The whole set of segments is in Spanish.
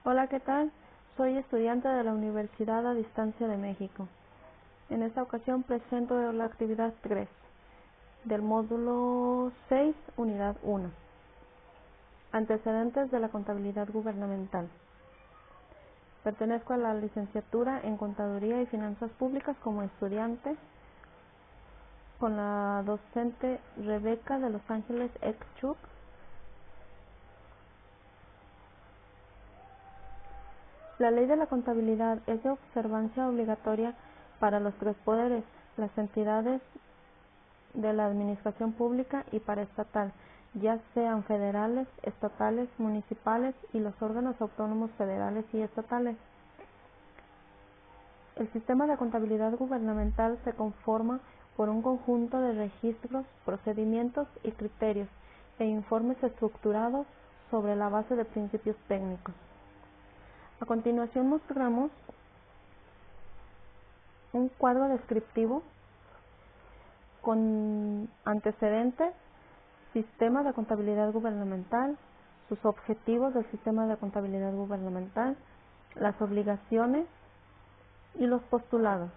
Hola, ¿qué tal? Soy estudiante de la Universidad a Distancia de México. En esta ocasión presento la actividad 3 del módulo 6, unidad 1. Antecedentes de la contabilidad gubernamental. Pertenezco a la licenciatura en Contaduría y Finanzas Públicas como estudiante con la docente Rebeca de Los Ángeles Ekchuk. La ley de la contabilidad es de observancia obligatoria para los tres poderes, las entidades de la administración pública y paraestatal, ya sean federales, estatales, municipales y los órganos autónomos federales y estatales. El sistema de contabilidad gubernamental se conforma por un conjunto de registros, procedimientos y criterios e informes estructurados sobre la base de principios técnicos. A continuación mostramos un cuadro descriptivo con antecedentes, sistema de contabilidad gubernamental, sus objetivos del sistema de contabilidad gubernamental, las obligaciones y los postulados.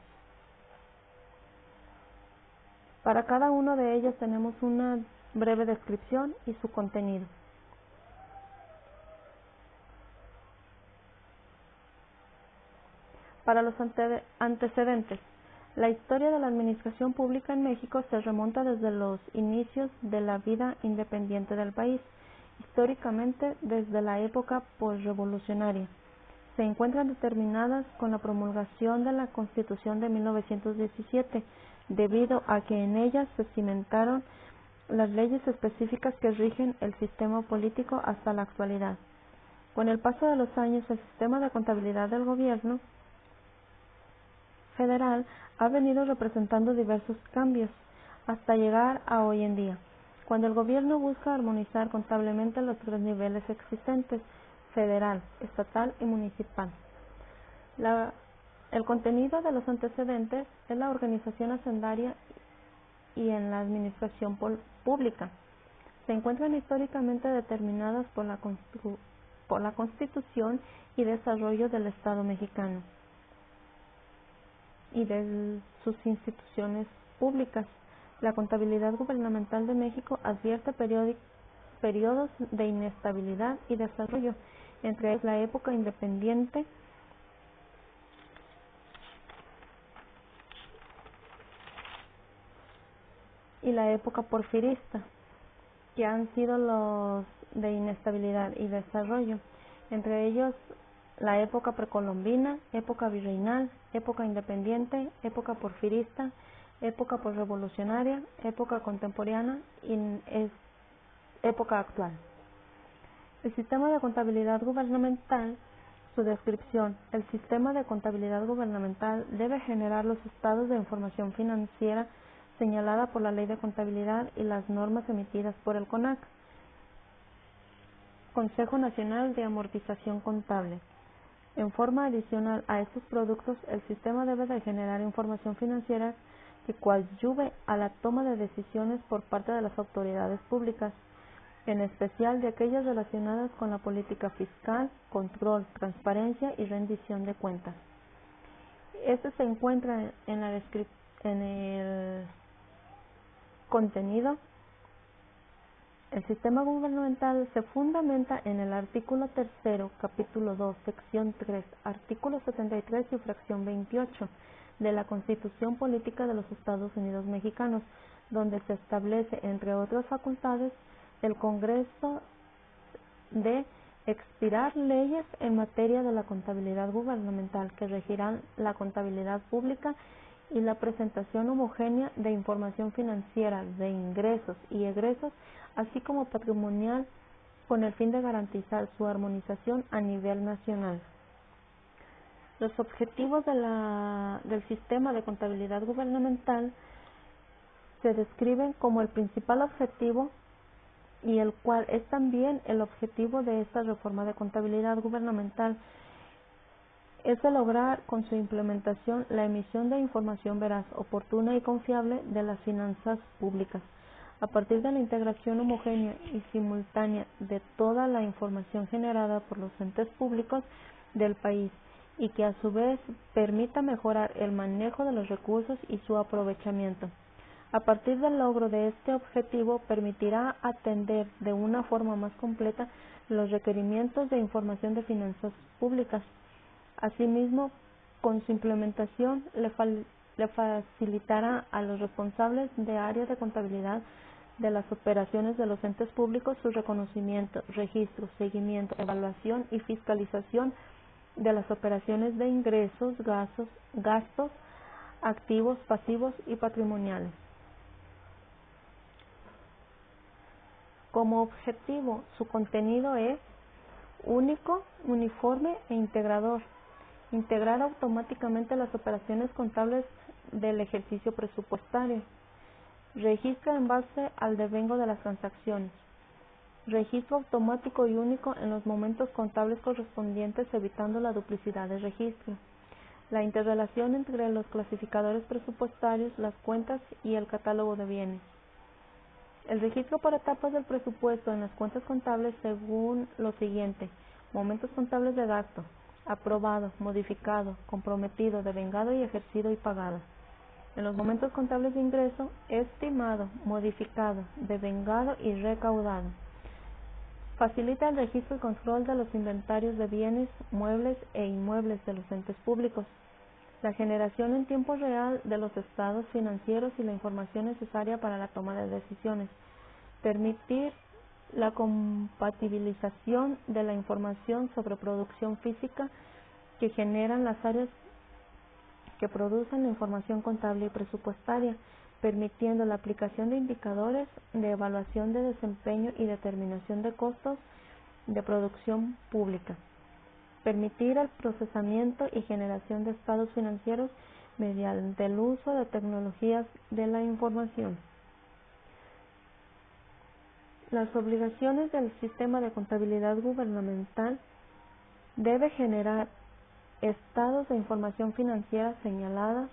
Para cada uno de ellos tenemos una breve descripción y su contenido. Para los antecedentes, la historia de la administración pública en México se remonta desde los inicios de la vida independiente del país, históricamente desde la época posrevolucionaria. Se encuentran determinadas con la promulgación de la Constitución de 1917, debido a que en ellas se cimentaron las leyes específicas que rigen el sistema político hasta la actualidad. Con el paso de los años, el sistema de contabilidad del gobierno federal ha venido representando diversos cambios hasta llegar a hoy en día, cuando el gobierno busca armonizar contablemente los tres niveles existentes: federal, estatal y municipal. El contenido de los antecedentes es la organización hacendaria y en la administración pública. Se encuentran históricamente determinadas por la Constitución y desarrollo del Estado mexicano y de sus instituciones públicas. La contabilidad gubernamental de México advierte periodos de inestabilidad y desarrollo, entre ellos la época independiente y la época porfirista, que han sido los de inestabilidad y desarrollo, entre ellos la época precolombina, época virreinal, época independiente, época porfirista, época posrevolucionaria, época contemporánea y época actual. El sistema de contabilidad gubernamental, su descripción: el sistema de contabilidad gubernamental debe generar los estados de información financiera señalada por la Ley de Contabilidad y las normas emitidas por el CONAC, Consejo Nacional de Amortización Contable. En forma adicional a estos productos, el sistema debe de generar información financiera que coadyuve a la toma de decisiones por parte de las autoridades públicas, en especial de aquellas relacionadas con la política fiscal, control, transparencia y rendición de cuentas. Este se encuentra en el contenido. El sistema gubernamental se fundamenta en el artículo 3, capítulo 2, sección 3, artículo 73 y fracción 28 de la Constitución Política de los Estados Unidos Mexicanos, donde se establece, entre otras facultades, el Congreso de expirar leyes en materia de la contabilidad gubernamental que regirán la contabilidad pública y la presentación homogénea de información financiera de ingresos y egresos, así como patrimonial, con el fin de garantizar su armonización a nivel nacional. Los objetivos del sistema de contabilidad gubernamental se describen como el principal objetivo, y el cual es también el objetivo de esta reforma de contabilidad gubernamental, es de lograr con su implementación la emisión de información veraz, oportuna y confiable de las finanzas públicas, A partir de la integración homogénea y simultánea de toda la información generada por los entes públicos del país y que a su vez permita mejorar el manejo de los recursos y su aprovechamiento. A partir del logro de este objetivo permitirá atender de una forma más completa los requerimientos de información de finanzas públicas. Asimismo, con su implementación le facilitará a los responsables de áreas de contabilidad de las operaciones de los entes públicos su reconocimiento, registro, seguimiento, evaluación y fiscalización de las operaciones de ingresos, gastos, activos, pasivos y patrimoniales. Como objetivo, su contenido es único, uniforme e integrador. Integrar automáticamente las operaciones contables del ejercicio presupuestario. Registra en base al devengo de las transacciones. Registro automático y único en los momentos contables correspondientes, evitando la duplicidad de registro. La interrelación entre los clasificadores presupuestarios, las cuentas y el catálogo de bienes. El registro por etapas del presupuesto en las cuentas contables según lo siguiente: momentos contables de gasto, aprobado, modificado, comprometido, devengado y ejercido y pagado. En los momentos contables de ingreso, estimado, modificado, devengado y recaudado. Facilita el registro y control de los inventarios de bienes, muebles e inmuebles de los entes públicos. La generación en tiempo real de los estados financieros y la información necesaria para la toma de decisiones. Permitir la compatibilización de la información sobre producción física que generan las áreas que producen la información contable y presupuestaria, permitiendo la aplicación de indicadores de evaluación de desempeño y determinación de costos de producción pública. Permitir el procesamiento y generación de estados financieros mediante el uso de tecnologías de la información. Las obligaciones del sistema de contabilidad gubernamental debe generar estados de información financiera señaladas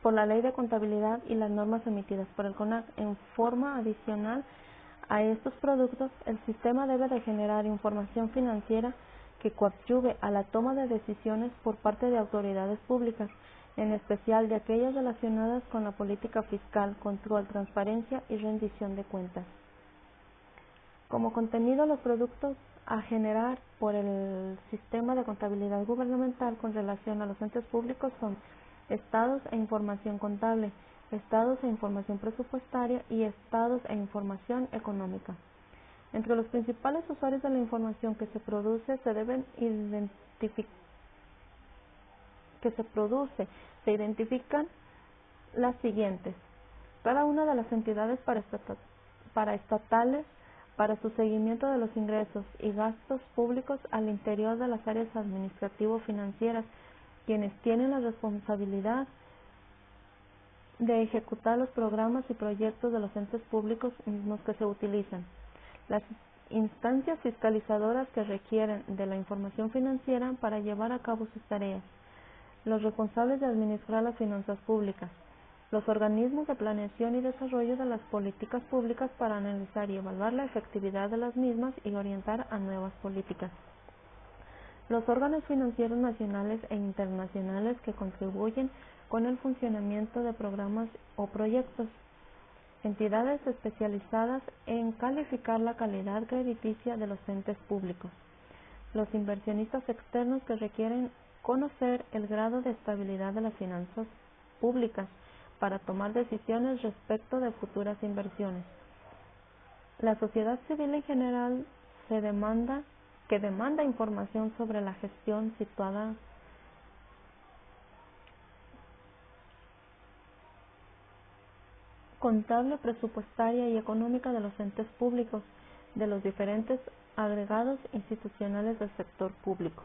por la Ley de Contabilidad y las normas emitidas por el CONAC. En forma adicional a estos productos, el sistema debe de generar información financiera que coadyuve a la toma de decisiones por parte de autoridades públicas, en especial de aquellas relacionadas con la política fiscal, control, transparencia y rendición de cuentas. Como contenido, los productos a generar por el sistema de contabilidad gubernamental con relación a los entes públicos son estados e información contable, estados e información presupuestaria y estados e información económica. Entre los principales usuarios de la información que se identifican las siguientes: cada una de las entidades paraestatales para su seguimiento de los ingresos y gastos públicos al interior de las áreas administrativo-financieras, quienes tienen la responsabilidad de ejecutar los programas y proyectos de los entes públicos mismos que se utilizan. Las instancias fiscalizadoras que requieren de la información financiera para llevar a cabo sus tareas. Los responsables de administrar las finanzas públicas. Los organismos de planeación y desarrollo de las políticas públicas para analizar y evaluar la efectividad de las mismas y orientar a nuevas políticas. Los órganos financieros nacionales e internacionales que contribuyen con el funcionamiento de programas o proyectos. Entidades especializadas en calificar la calidad crediticia de los entes públicos. Los inversionistas externos que requieren conocer el grado de estabilidad de las finanzas públicas para tomar decisiones respecto de futuras inversiones. La sociedad civil en general que demanda información sobre la gestión situada contable, presupuestaria y económica de los entes públicos, de los diferentes agregados institucionales del sector público.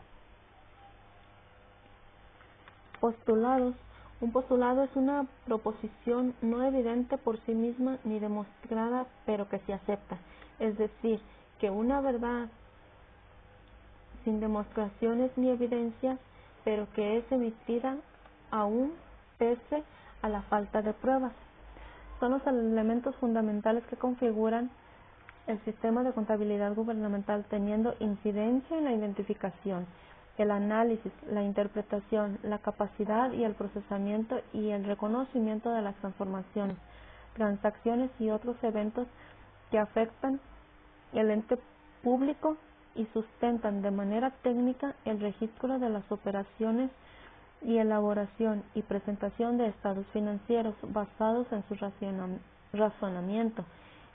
Postulados. Un postulado es una proposición no evidente por sí misma ni demostrada, pero que se acepta, es decir, que una verdad sin demostraciones ni evidencias, pero que es emitida aún pese a la falta de pruebas. Son los elementos fundamentales que configuran el sistema de contabilidad gubernamental, teniendo incidencia en la identificación, el análisis, la interpretación, la capacidad y el procesamiento y el reconocimiento de las transformaciones, transacciones y otros eventos que afectan el ente público y sustentan de manera técnica el registro de las operaciones y elaboración y presentación de estados financieros basados en su razonamiento,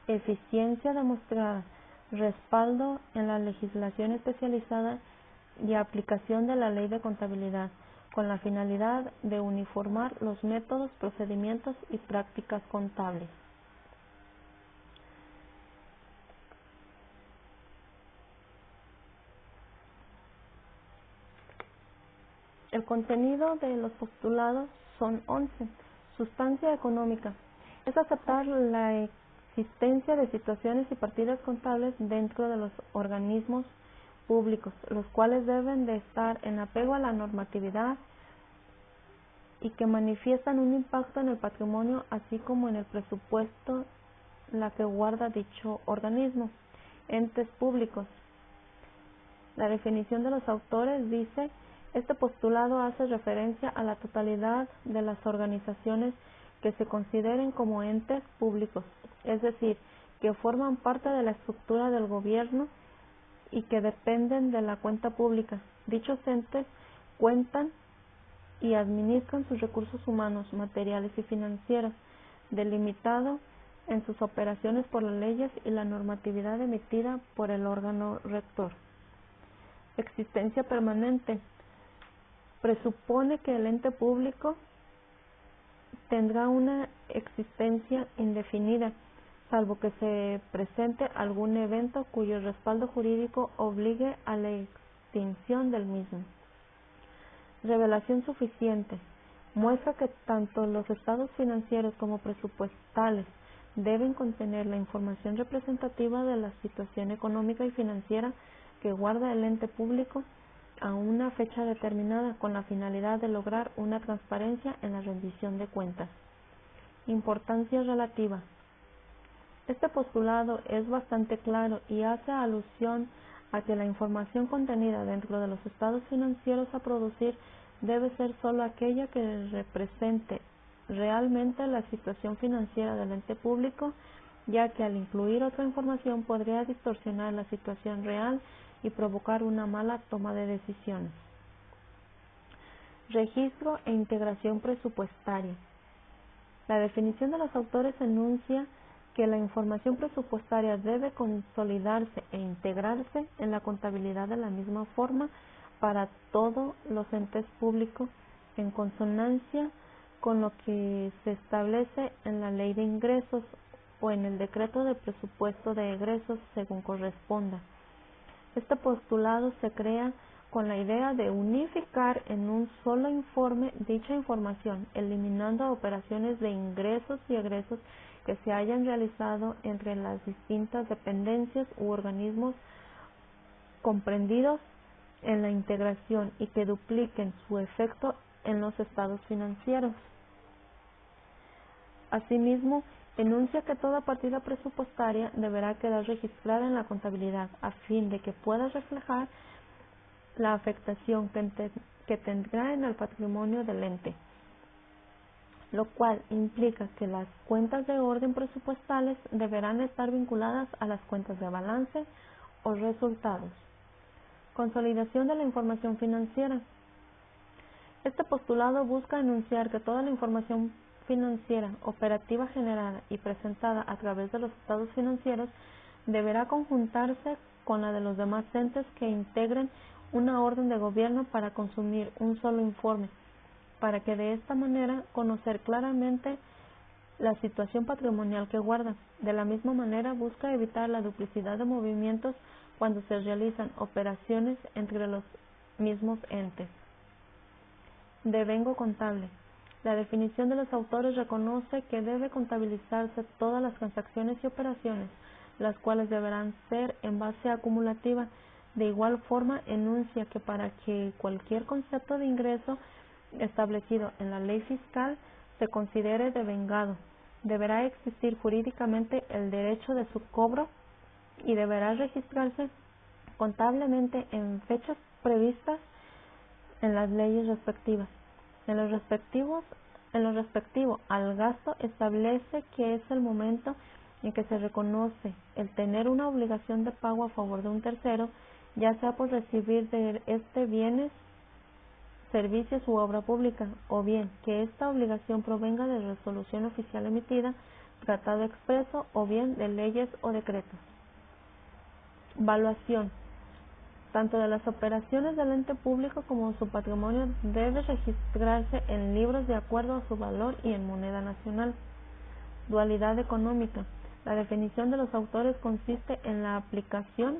eficiencia demostrada, respaldo en la legislación especializada y aplicación de la ley de contabilidad, con la finalidad de uniformar los métodos, procedimientos y prácticas contables. El contenido de los postulados son 11. Sustancia económica. Es aceptar la existencia de situaciones y partidas contables dentro de los organismos públicos, los cuales deben de estar en apego a la normatividad y que manifiestan un impacto en el patrimonio, así como en el presupuesto la que guarda dicho organismo. Entes públicos. La definición de los autores dice: este postulado hace referencia a la totalidad de las organizaciones que se consideren como entes públicos, es decir, que forman parte de la estructura del gobierno y que dependen de la cuenta pública. Dichos entes cuentan y administran sus recursos humanos, materiales y financieros, delimitado en sus operaciones por las leyes y la normatividad emitida por el órgano rector. Existencia permanente. Presupone que el ente público tendrá una existencia indefinida, salvo que se presente algún evento cuyo respaldo jurídico obligue a la extinción del mismo. Revelación suficiente. Muestra que tanto los estados financieros como presupuestales deben contener la información representativa de la situación económica y financiera que guarda el ente público a una fecha determinada, con la finalidad de lograr una transparencia en la rendición de cuentas. Importancia relativa. Este postulado es bastante claro y hace alusión a que la información contenida dentro de los estados financieros a producir debe ser sólo aquella que represente realmente la situación financiera del ente público, ya que al incluir otra información podría distorsionar la situación real y provocar una mala toma de decisiones. Registro e integración presupuestaria. La definición de los autores enuncia que la información presupuestaria debe consolidarse e integrarse en la contabilidad de la misma forma para todos los entes públicos, en consonancia con lo que se establece en la Ley de Ingresos o en el Decreto de Presupuesto de Egresos según corresponda. Este postulado se crea con la idea de unificar en un solo informe dicha información, eliminando operaciones de ingresos y egresos que se hayan realizado entre las distintas dependencias u organismos comprendidos en la integración y que dupliquen su efecto en los estados financieros. Asimismo, enuncia que toda partida presupuestaria deberá quedar registrada en la contabilidad a fin de que pueda reflejar la afectación que tendrá en el patrimonio del ente, lo cual implica que las cuentas de orden presupuestales deberán estar vinculadas a las cuentas de balance o resultados. Consolidación de la información financiera. Este postulado busca enunciar que toda la información financiera operativa generada y presentada a través de los estados financieros deberá conjuntarse con la de los demás entes que integren una orden de gobierno para consumir un solo informe, para que de esta manera conocer claramente la situación patrimonial que guarda. De la misma manera busca evitar la duplicidad de movimientos cuando se realizan operaciones entre los mismos entes. Devengo contable. La definición de los autores reconoce que debe contabilizarse todas las transacciones y operaciones, las cuales deberán ser en base acumulativa, De igual forma, enuncia que para que cualquier concepto de ingreso establecido en la ley fiscal se considere devengado, deberá existir jurídicamente el derecho de su cobro y deberá registrarse contablemente en fechas previstas en las leyes respectivas. En lo respectivo al gasto, establece que es el momento en que se reconoce el tener una obligación de pago a favor de un tercero, ya sea por recibir de este bienes, servicios u obra pública, o bien que esta obligación provenga de resolución oficial emitida, tratado expreso, o bien de leyes o decretos. Valuación. Tanto de las operaciones del ente público como su patrimonio debe registrarse en libros de acuerdo a su valor y en moneda nacional. Dualidad económica. La definición de los autores consiste en la aplicación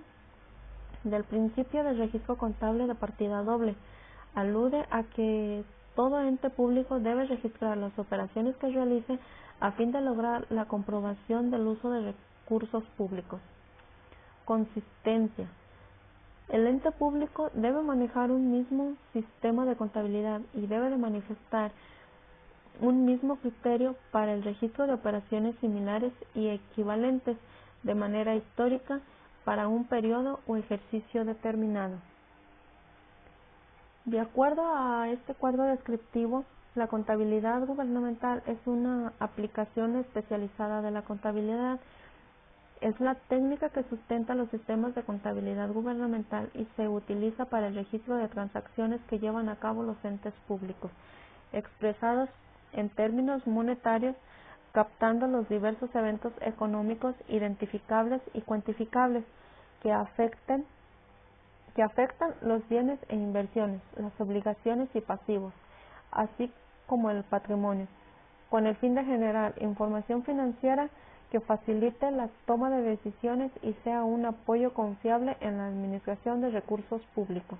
del principio de registro contable de partida doble. Alude a que todo ente público debe registrar las operaciones que realice a fin de lograr la comprobación del uso de recursos públicos. Consistencia. El ente público debe manejar un mismo sistema de contabilidad y debe de manifestar un mismo criterio para el registro de operaciones similares y equivalentes de manera histórica para un periodo o ejercicio determinado. De acuerdo a este cuadro descriptivo, la contabilidad gubernamental es una aplicación especializada de la contabilidad. Es la técnica que sustenta los sistemas de contabilidad gubernamental y se utiliza para el registro de transacciones que llevan a cabo los entes públicos, expresados en términos monetarios, captando los diversos eventos económicos identificables y cuantificables que afectan los bienes e inversiones, las obligaciones y pasivos, así como el patrimonio, con el fin de generar información financiera que facilite la toma de decisiones y sea un apoyo confiable en la administración de recursos públicos.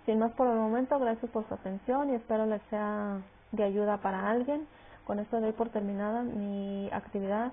Sin más por el momento, gracias por su atención y espero les sea de ayuda para alguien. Con esto doy por terminada mi actividad